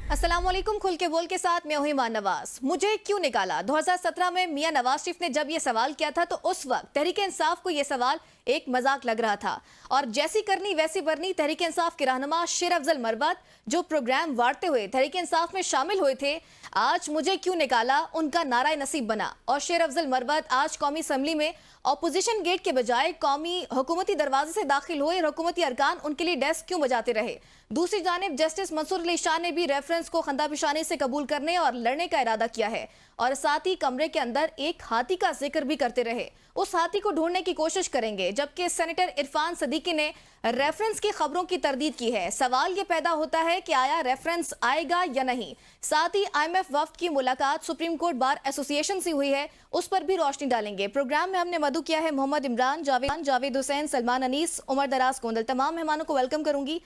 अस्सलाम वालेकुम। खुल के बोल के साथ मैं हूं ईमान नवाज। मुझे क्यों निकाला? 2017 में मियां नवाज शरीफ ने जब ये सवाल किया था तो उस वक्त तहरीक इंसाफ को ये सवाल एक मजाक लग रहा था और जैसी करनी वैसी बरनी तहरीक इंसाफ के रहनुमा शेर अफजल मरवत जो प्रोग्राम वारते हुए तहरीक इंसाफ में शामिल हुए थे, आज मुझे क्यों निकाला उनका नारा नसीब बना और शेर अफजल मरवत आज कौमी असम्बली में ऑपोजिशन गेट के बजाय कौमी हुकूमती दरवाजे से दाखिल हुए। हुकूमती अरकान उनके लिए डेस्क क्यों बजाते रहे? दूसरी जानिब जस्टिस मंसूर अली शाह ने भी रेफरेंस को खंदा पिशानी से कबूल करने और लड़ने का इरादा किया है और साथ ही कमरे के अंदर एक हाथी का जिक्र भी करते रहे। उस हाथी को ढूंढने की कोशिश करेंगे। जबकि सेनेटर इरफान सदीकी ने रेफरेंस की खबरों की तरदीद की है। सवाल यह पैदा होता है कि आया रेफरेंस आएगा या नहीं। साथ ही IMF वफ्द की मुलाकात सुप्रीम कोर्ट बार एसोसिएशन से हुई है, उस पर भी रोशनी डालेंगे। प्रोग्राम में हमने मदु किया है मोहम्मद इमरान, जावेद हुसैन, सलमान अनीस, उमर दराज कोंदल। तमाम मेहमानों को वेलकम करूंगी।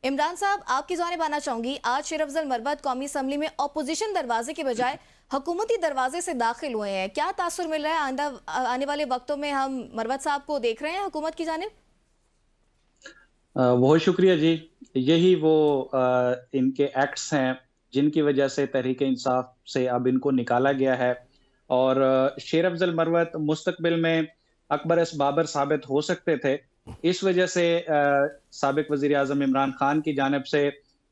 इमरान साहब, आपकी जानिब आना चाहूंगी। आज शेर अफजल मरवत कौमी असम्बली में ऑपोजिशन दरवाजे के बजाय हुकूमती दरवाजे से दाखिल हुए हैं, क्या तासुर मिल रहा है? आने वाले वक्तों में हम मरवत साहब को देख रहे हैं हुकूमत की जानिब? बहुत शुक्रिया जी। यही वो इनके एक्ट्स हैं जिनकी वजह से तहरीक इंसाफ से अब इनको निकाला गया है और शेर अफजल मरवत मुस्तकबिल में अकबर एस बाबर साबित हो सकते थे। इस वजह से साबिक वजीर आजम इमरान खान की जानिब से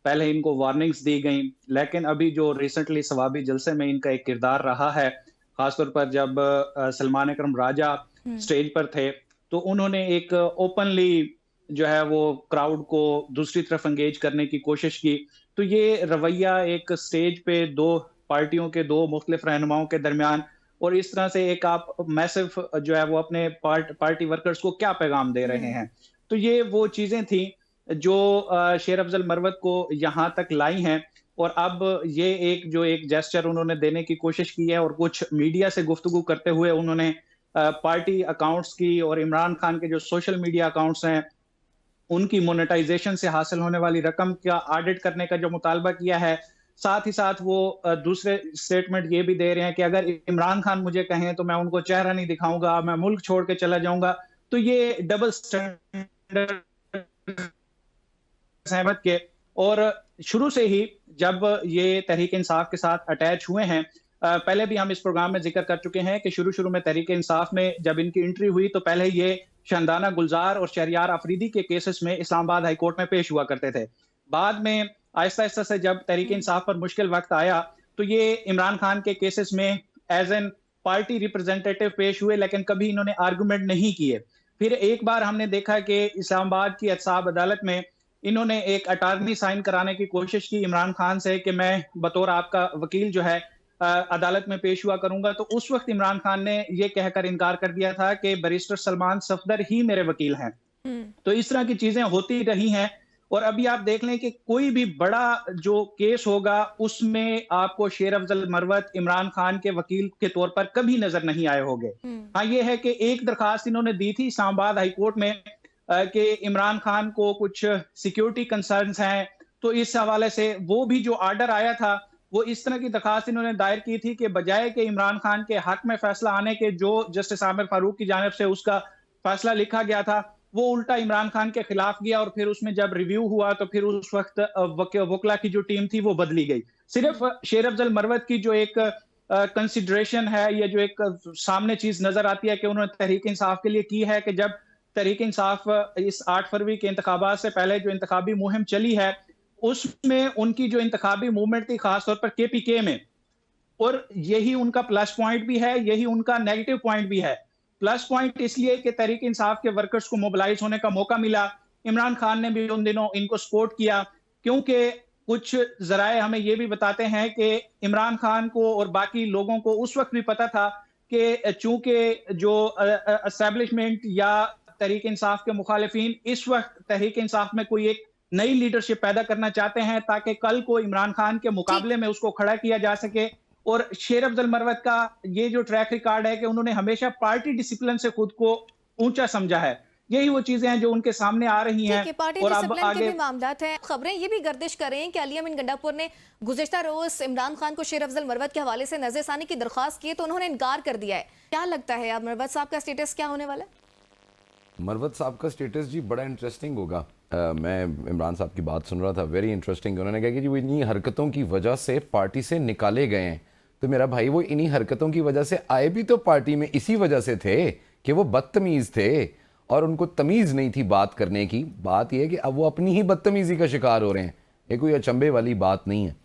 पहले इनको वार्निंग्स दी गई, लेकिन अभी जो रिसेंटली सवाबी जलसे में इनका एक किरदार रहा है, खासतौर पर जब सलमान अकरम राजा स्टेज पर थे तो उन्होंने एक ओपनली जो है वो क्राउड को दूसरी तरफ एंगेज करने की कोशिश की। तो ये रवैया एक स्टेज पे दो पार्टियों के दो मुख्तलिफ रहनुमाओं के दरमियान और इस तरह से एक आप मैसिव जो है वो अपने पार्टी वर्कर्स को क्या पैगाम दे रहे हैं। तो ये वो चीजें थी जो शेर अफजल मरवत को यहाँ तक लाई हैं और अब ये एक जेस्चर उन्होंने देने की कोशिश की है और कुछ मीडिया से गुफ्तगू करते हुए उन्होंने पार्टी अकाउंट्स की और इमरान खान के जो सोशल मीडिया अकाउंट्स हैं उनकी मोनेटाइजेशन से हासिल होने वाली रकम का ऑडिट करने का जो मुतालबा किया है। साथ ही साथ वो दूसरे स्टेटमेंट ये भी दे रहे हैं कि अगर इमरान खान मुझे कहें तो मैं उनको चेहरा नहीं दिखाऊंगा, मैं मुल्क छोड़ के चला जाऊंगा। तो ये डबल स्टैंडर्ड सहमत के और शुरू से ही जब ये तहरीक इंसाफ के साथ अटैच हुए हैं, पहले भी हम इस प्रोग्राम में जिक्र कर चुके हैं कि शुरू में तहरीक इंसाफ में जब इनकी एंट्री हुई तो पहले ये शानदाना गुलजार और शहरियार अफरीदी के केसेस में इस्लामाबाद हाई कोर्ट में पेश हुआ करते थे। बाद में आहिस्ता आहिस्ता से जब तहरीक इंसाफ पर मुश्किल वक्त आया तो ये इमरान खान के केसेस में एज एन पार्टी रिप्रेजेंटेटिव पेश हुए, लेकिन कभी इन्होंने आर्गुमेंट नहीं किए। फिर एक बार हमने देखा कि इस्लामाबाद की एहतसाब अदालत में इन्होंने एक अटार्नी साइन कराने की कोशिश की इमरान खान से कि मैं बतौर आपका वकील जो है अदालत में पेश हुआ करूंगा। तो उस वक्त इमरान खान ने यह कहकर इनकार कर दिया था कि बैरिस्टर सलमान सफदर ही मेरे वकील हैं। तो इस तरह की चीजें होती रही हैं और अभी आप देख लें कि कोई भी बड़ा जो केस होगा उसमें आपको शेर अफजल मरवत इमरान खान के वकील के तौर पर कभी नजर नहीं आए होंगे। हाँ, ये है कि एक दरखास्त इन्होंने दी थी इस्लामाबाद हाई कोर्ट में कि इमरान खान को कुछ सिक्योरिटी कंसर्न्स हैं, तो इस हवाले से वो भी जो ऑर्डर आया था वो इस तरह की दरखास्त इन्होंने दायर की थी कि बजाय कि इमरान खान के हक में फैसला आने के जो जस्टिस आमिर फारूक की जानिब से उसका फैसला लिखा गया था वो उल्टा इमरान खान के खिलाफ गया और फिर उसमें जब रिव्यू हुआ तो फिर उस वक्त वकला की जो टीम थी वो बदली गई। सिर्फ शेर अफजल मरवत की जो एक कंसिडरेशन है या जो एक सामने चीज नजर आती है कि उन्होंने तहरीक इंसाफ के लिए की है कि जब तहरीक इंसाफ इस 8 फरवरी के इंतखाबात से पहले जो इंतखाबी मुहिम चली है उसमें उनकी जो इंतखाबी मूवमेंट थी खासतौर पर KPK में, और यही उनका प्लस पॉइंट भी है, यही उनका नेगेटिव पॉइंट भी है। प्लस पॉइंट इसलिए कि तहरीक इंसाफ के वर्कर्स को मोबिलाइज होने का मौका मिला। इमरान खान ने भी उन दिनों इनको सपोर्ट किया क्योंकि कुछ जराए हमें ये भी बताते हैं कि इमरान खान को और बाकी लोगों को उस वक्त भी पता था कि चूंकि जो एस्टेब्लिशमेंट या तहरीक इंसाफ के मुखालिफिन इस वक्त तहरीक इंसाफ में कोई एक नई लीडरशिप पैदा करना चाहते हैं ताकि कल को इमरान खान के मुकाबले में उसको खड़ा किया जा सके। और शेर अफजल मरवत का ये जो ट्रैक रिकॉर्ड है कि उन्होंने हमेशा पार्टी डिसिप्लिन से खुद को ऊंचा समझा है, यही वो चीजें हैं जो उनके सामने आ रही हैं। पार्टी और अब डिसिप्लिन आगे के भी मामलात हैं। खबरें ये भी गर्दिश कर रही हैं कि अली अमीन गंडापुर ने गुज़िश्ता रोज इमरान खान को शेर अफजल मरवत के हवाले से नजरसानी की दरख्वास्त की तो उन्होंने इनकार कर दिया है। क्या लगता है अब मरवत साहब का स्टेटस क्या होने वाला है? मरवत साहब का स्टेटस जी बड़ा इंटरेस्टिंग होगा। मैं इमरान साहब की बात सुन रहा था, वेरी इंटरेस्टिंग। उन्होंने कहा कि जी वो इन्हीं हरकतों की वजह से पार्टी से निकाले गए हैं। तो मेरा भाई, वो इन्हीं हरकतों की वजह से आए भी तो पार्टी में इसी वजह से थे कि वो बदतमीज़ थे और उनको तमीज़ नहीं थी बात करने की। बात यह है कि अब वो अपनी ही बदतमीज़ी का शिकार हो रहे हैं। ये कोई अचंभे वाली बात नहीं है।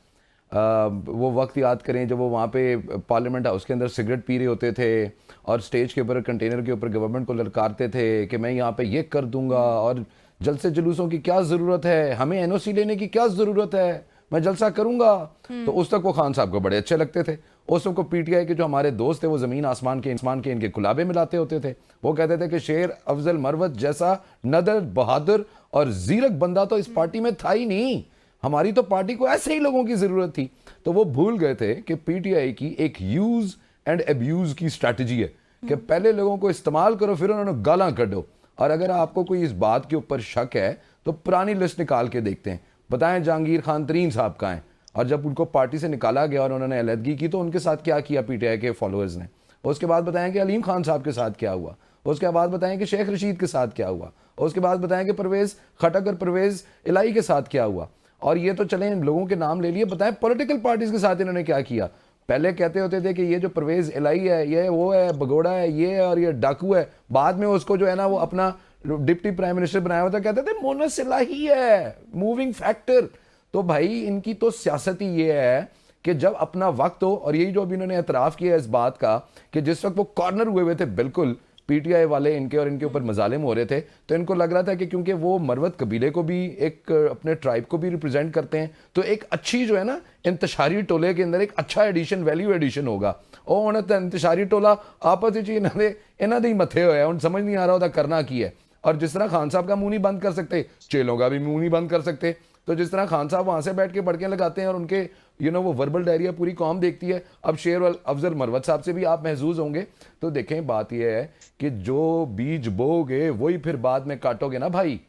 वो वक्त याद करें जब वो वहाँ पे पार्लियामेंट हाउस के अंदर सिगरेट पी रहे होते थे और स्टेज के ऊपर कंटेनर के ऊपर गवर्नमेंट को ललकारते थे कि मैं यहाँ पे ये कर दूंगा और जलसे जुलूसों की क्या ज़रूरत है, हमें एनओसी लेने की क्या ज़रूरत है, मैं जलसा करूंगा। तो उस तक वो खान साहब को बड़े अच्छे लगते थे। उस वक्त को पीटीआई के जो हमारे दोस्त थे वो ज़मीन आसमान के इनके कुलाबे मिलाते होते थे। वो कहते थे कि शेर अफजल मरवत जैसा नदर बहादुर और जीरक बंदा तो इस पार्टी में था ही नहीं, हमारी तो पार्टी को ऐसे ही लोगों की ज़रूरत थी। तो वो भूल गए थे कि पीटीआई की एक यूज़ एंड अब्यूज़ की स्ट्रैटेजी है कि पहले लोगों को इस्तेमाल करो, फिर उन्होंने गालां कढ़ो। और अगर आपको कोई इस बात के ऊपर शक है तो पुरानी लिस्ट निकाल के देखते हैं, बताएं जहांगीर खान तरीन साहब कहाँ हैं, और जब उनको पार्टी से निकाला गया और उन्होंने अलहदगी की तो उनके साथ क्या किया पीटीआई के फॉलोअर्स ने। उसके बाद बताएं कि अलीम खान साहब के साथ क्या हुआ, उसके बाद बताएं कि शेख रशीद के साथ क्या हुआ, उसके बाद बताएं कि परवेज़ खटक और परवेज़ इलाही के साथ क्या हुआ। और ये तो चलें लोगों के नाम ले लिए, बताएं पॉलिटिकल पार्टीज के साथ इन्होंने क्या किया। पहले कहते होते थे कि ये जो परवेज़ इलाही है, ये वो है, भगोड़ा है, ये है और ये डाकू है। बाद में उसको जो है ना वो अपना डिप्टी प्राइम मिनिस्टर बनाया होता, कहते थे मोनस इलाही है, मूविंग फैक्टर। तो भाई इनकी तो सियासत ही ये है कि जब अपना वक्त हो, और यही जो अभी इन्होंने एतराफ़ किया इस बात का कि जिस वक्त वो कॉर्नर हुए हुए थे बिल्कुल पीटीआई वाले इनके और इनके ऊपर मजालिम हो रहे थे, तो इनको लग रहा था कि क्योंकि वो मरवत कबीले को भी एक अपने ट्राइब को भी रिप्रेजेंट करते हैं तो एक अच्छी जो है ना इंतशारी टोले के अंदर एक अच्छा एडिशन, वैल्यू एडिशन होगा। और उन्हें इंतशारी टोला आपस इन्हों ही मथे हुए हैं, समझ नहीं आ रहा होता करना की है। और जिस तरह खान साहब का मुंह नहीं बंद कर सकते, चेलों का भी मुंह नहीं बंद कर सकते। तो जिस तरह खान साहब वहां से बैठ के बड़के लगाते हैं और उनके वो वर्बल डायरिया पूरी कौम देखती है, अब शेर अफजल मरवत साहब से भी आप महसूस होंगे। तो देखें बात यह है कि जो बीज बोगे वही फिर बाद में काटोगे ना भाई।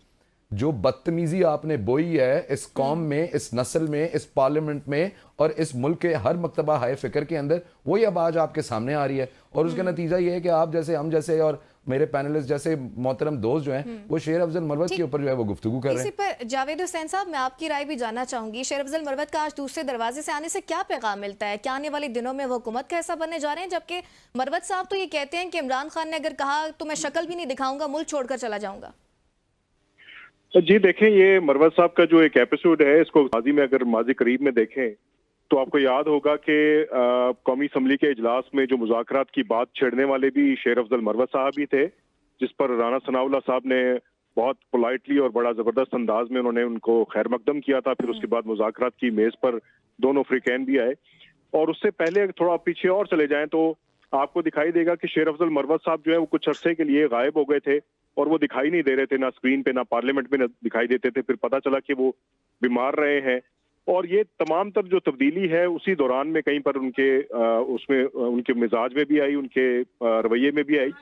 जो बदतमीजी आपने बोई है इस कौम में, इस नस्ल में, इस पार्लियामेंट में और इस मुल्क के हर मकतबा हाय फिक्र के अंदर, वही अब आज आपके सामने आ रही है। और उसका नतीजा ये है कि आप जैसे, हम जैसे और मेरे पैनलिस्ट जैसे मोहतरम दोस्त जो हैं वो शेर अफजल मरवत के ऊपर जो है वो गुफ्तगू कर रहे हैं। इसी पर जावेद हुसैन साहब, मैं आपकी राय भी जानना चाहूंगी। शेर अफजल मरवत का आज दूसरे दरवाजे से आने से क्या पैगाम मिलता है? क्या आने वाले दिनों में वो हुकूमत का हिस्सा बनने जा रहे हैं? जबकि मरवत साहब तो ये कहते हैं कि इमरान खान ने अगर कहा तो मैं शक्ल भी नहीं दिखाऊंगा, मुल्क छोड़कर चला जाऊंगा। जी देखें, ये मरवत साहब का जो एक एपिसोड है, इसको माजी में अगर माजी करीब में देखें तो आपको याद होगा कि कौमी असम्बली के इजलास में जो मुज़ाकरात की बात छेड़ने वाले भी शेर अफजल मरवत साहब ही थे, जिस पर राना सनाउल्लाह साहब ने बहुत पोलाइटली और बड़ा जबरदस्त अंदाज में उन्होंने उनको खैर मकदम किया था। फिर उसके बाद मुज़ाकरात की मेज पर दोनों अफ्रीकैन भी आए। और उससे पहले थोड़ा पीछे और चले जाएं तो आपको दिखाई देगा कि शेर अफजल मरवत साहब जो है वो कुछ अरसे के लिए गायब हो गए थे और वो दिखाई नहीं दे रहे थे, ना स्क्रीन पे ना पार्लियामेंट में दिखाई देते थे। फिर पता चला कि वो बीमार रहे हैं। और ये तमाम तर जो तब्दीली है उसी दौरान में कहीं पर उनके उसमें उनके मिजाज में भी आई, उनके रवैये में भी आई।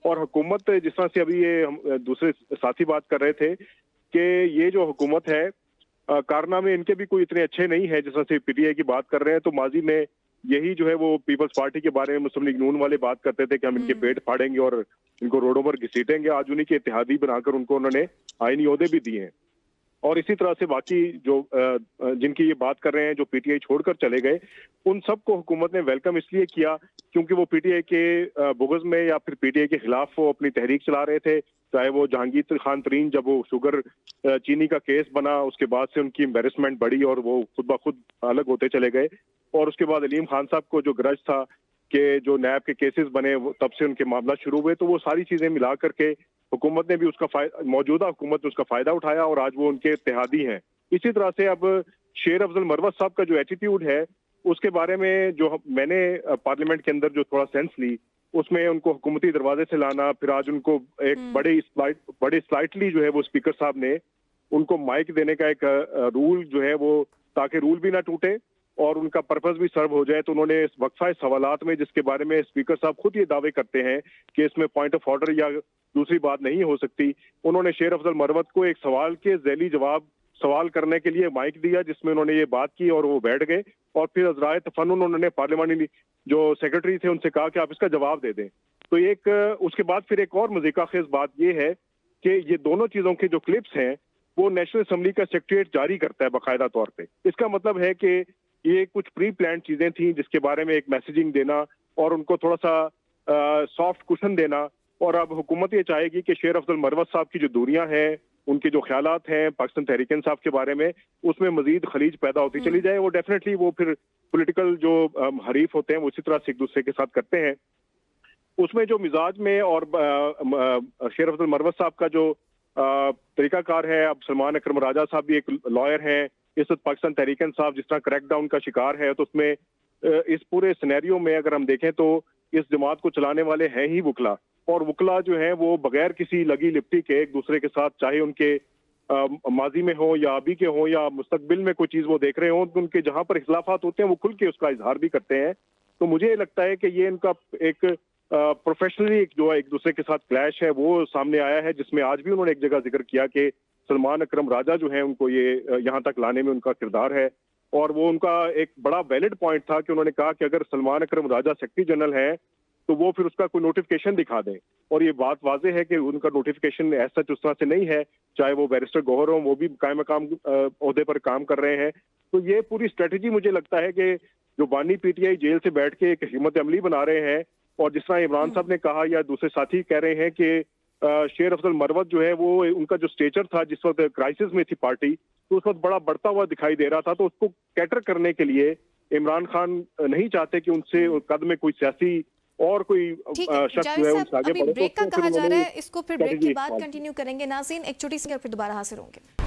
और हुकूमत, जिस तरह से अभी ये हम दूसरे साथी बात कर रहे थे कि ये जो हुकूमत है कारनामे इनके भी कोई इतने अच्छे नहीं है, जिस तरह से पीटीआई की बात कर रहे हैं। तो माजी में यही जो है वो पीपल्स पार्टी के बारे में मुस्लिम लीग नून वाले बात करते थे कि हम इनके पेट फाड़ेंगे और इनको रोडों पर घसीटेंगे। आज उन्हीं के इत्तेहादी बनाकर उनको उन्होंने आईनी ओहदे भी दिए हैं। और इसी तरह से बाकी जो जिनकी ये बात कर रहे हैं जो पीटीआई छोड़कर चले गए, उन सबको हुकूमत ने वेलकम इसलिए किया क्योंकि वो पीटीआई के बुग़्ज़ में या फिर पीटीआई के खिलाफ वो अपनी तहरीक चला रहे थे। चाहे वो जहांगीर खान तरीन, जब वो शुगर चीनी का केस बना उसके बाद से उनकी एम्बेरसमेंट बढ़ी और वो खुद ब खुद अलग होते चले गए। और उसके बाद अलीम खान साहब को जो ग्रज था कि जो नैब के केसेस बने, तब से उनके मामला शुरू हुए। तो वो सारी चीजें मिला करके हुकूमत ने भी उसका मौजूदा हुकूमत ने उसका फायदा उठाया और आज वो उनके इत्तेहादी हैं। इसी तरह से अब शेर अफजल मरवत साहब का जो एटीट्यूड है उसके बारे में जो मैंने पार्लियामेंट के अंदर जो थोड़ा सेंस ली, उसमें उनको हुकूमती दरवाजे से लाना, फिर आज उनको एक बड़े स्लाइटली जो है वो स्पीकर साहब ने उनको माइक देने का एक रूल जो है वो, ताकि रूल भी ना टूटे और उनका पर्पस भी सर्व हो जाए। तो उन्होंने इस वक्फा सवालात में, जिसके बारे में स्पीकर साहब खुद ये दावे करते हैं कि इसमें पॉइंट ऑफ ऑर्डर या दूसरी बात नहीं हो सकती, उन्होंने शेर अफजल मरवत को एक सवाल के ज़ैली जवाब सवाल करने के लिए माइक दिया, जिसमें उन्होंने ये बात की और वो बैठ गए। और फिर अज़राए तफन्नुन उन्होंने पार्लियामानी जो सेक्रेटरी थे उनसे कहा कि आप इसका जवाब दे दें। तो एक उसके बाद फिर एक और मज़ीका खेज बात ये है कि ये दोनों चीज़ों के जो क्लिप्स हैं वो नेशनल असम्बली का सेक्रेटरीट जारी करता है बाकायदा तौर पे। इसका मतलब है कि ये कुछ प्री प्लान चीजें थी जिसके बारे में एक मैसेजिंग देना और उनको थोड़ा सा सॉफ्ट कुशन देना, और अब हुकूमत ये चाहेगी कि शेर अफजल मरवत साहब की जो दूरियां हैं, उनके जो ख्यालात हैं पाकिस्तान तहरीक इंसाफ के बारे में, उसमें मजीद खलीज पैदा होती चली जाए। वो डेफिनेटली वो फिर पॉलिटिकल जो हरीफ होते हैं वो इसी तरह से एक दूसरे के साथ करते हैं। उसमें जो मिजाज में और शेर अफजल मरवत साहब का जो तरीकाकार है, अब सलमान अकरम राजा साहब भी एक लॉयर हैं, इस वक्त पाकिस्तान तहरीक इंसाफ जिस तरह क्रैकडाउन का शिकार है, तो उसमें इस पूरे सिनेरियो में अगर हम देखें तो इस जमात को चलाने वाले हैं ही वकला, और वकला जो हैं वो बगैर किसी लगी लिपटी के एक दूसरे के साथ, चाहे उनके माजी में हो या अभी के हो या मुस्तकबिल में कोई चीज वो देख रहे हो, तो उनके जहां पर इख्लाफात होते हैं वो खुल के उसका इजहार भी करते हैं। तो मुझे लगता है कि ये इनका एक प्रोफेशनली जो एक दूसरे के साथ क्लैश है वो सामने आया है, जिसमें आज भी उन्होंने एक जगह जिक्र किया कि सलमान अकरम राजा जो है उनको ये यहाँ तक लाने में उनका किरदार है, और वो उनका एक बड़ा वैलिड पॉइंट था कि उन्होंने कहा कि अगर सलमान अकरम राजा सेक्रेटरी जनरल है तो वो फिर उसका कोई नोटिफिकेशन दिखा दें, और ये बात वाज़ेह है कि उनका नोटिफिकेशन ऐसा उस तरह से नहीं है, चाहे वो बैरिस्टर गौहर हो, वो भी कायम मकाम ओहदे पर काम कर रहे हैं। तो ये पूरी स्ट्रेटजी मुझे लगता है कि जो बानी पीटीआई जेल से बैठ के एक हिम्मत अमली बना रहे हैं, और जिस तरह इमरान साहब ने कहा या दूसरे साथी कह रहे हैं कि शेर अफजल मरवत जो है वो उनका जो स्टेचर था जिस वक्त क्राइसिस में थी पार्टी, तो उस वक्त बड़ा बढ़ता हुआ दिखाई दे रहा था, तो उसको कैटर करने के लिए इमरान खान नहीं चाहते कि उनसे कद में कोई सियासी और कोई ठीक है शख्स जावेद जो है साहब, उनसे आगे अभी बढ़े। ब्रेक का तो फिर कहा जा रहा उन्होंने है, इसको फिर ब्रेक की strategy बाद इस्तेमाल की। कंटिन्यू करेंगे। नाज़रीन एक छोटी सी और फिर दोबारा हाजिर होंगे।